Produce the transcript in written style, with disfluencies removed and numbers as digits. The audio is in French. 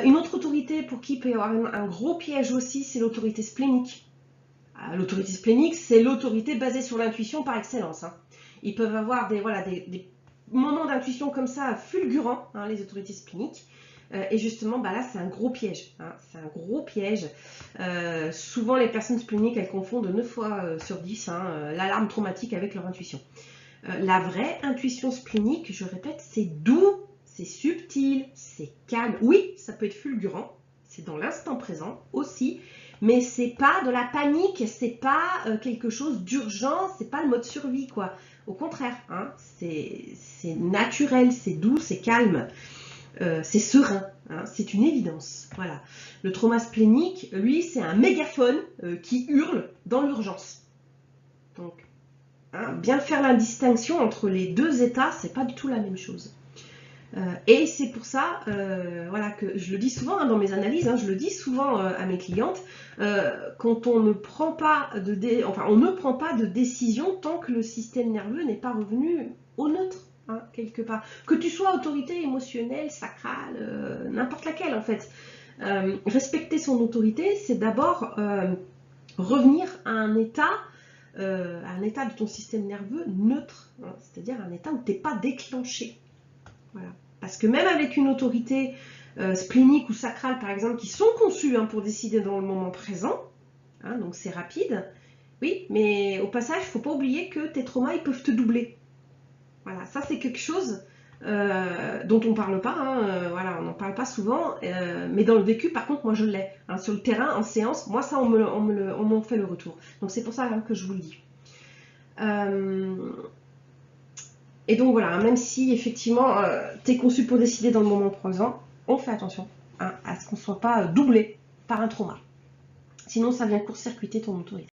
Une autre autorité pour qui il peut y avoir un gros piège aussi, c'est l'autorité splénique. L'autorité splénique, c'est l'autorité basée sur l'intuition par excellence. Hein. Ils peuvent avoir des moments d'intuition comme ça fulgurants, hein, les autorités spléniques. Et justement, là, c'est un gros piège. Hein, c'est un gros piège. Souvent, les personnes spléniques, elles confondent 9 fois sur 10 l'alarme traumatique avec leur intuition. La vraie intuition splénique, je répète, c'est doux, c'est subtil, c'est calme. Oui, ça peut être fulgurant, c'est dans l'instant présent aussi, mais c'est pas de la panique, c'est pas quelque chose d'urgent, c'est pas le mode survie, quoi. Au contraire, hein, c'est naturel, c'est doux, c'est calme, c'est serein, hein, c'est une évidence. Voilà. Le trauma splénique, lui, c'est un mégaphone qui hurle dans l'urgence. Donc, hein, bien faire la distinction entre les deux états, c'est pas du tout la même chose. Et c'est pour ça, voilà, que je le dis souvent dans mes analyses, hein, je le dis souvent à mes clientes, quand on ne prend pas on ne prend pas de décision tant que le système nerveux n'est pas revenu au neutre, hein, quelque part. Que tu sois autorité émotionnelle, sacrale, n'importe laquelle en fait. Respecter son autorité, c'est d'abord revenir à un état de ton système nerveux neutre, hein, c'est-à-dire un état où tu n'es pas déclenché. Voilà. Parce que même avec une autorité splénique ou sacrale, par exemple, qui sont conçues pour décider dans le moment présent, hein, donc c'est rapide, oui, mais au passage, il ne faut pas oublier que tes traumas, ils peuvent te doubler. Voilà, ça c'est quelque chose dont on ne parle pas, hein, voilà, on n'en parle pas souvent, mais dans le vécu, par contre, moi je l'ai. Hein, sur le terrain, en séance, moi ça, on m'en fait le retour. Donc c'est pour ça que je vous le dis. Et donc voilà, même si effectivement tu es conçu pour décider dans le moment présent, on fait attention à ce qu'on ne soit pas doublé par un trauma. Sinon ça vient court-circuiter ton autorité.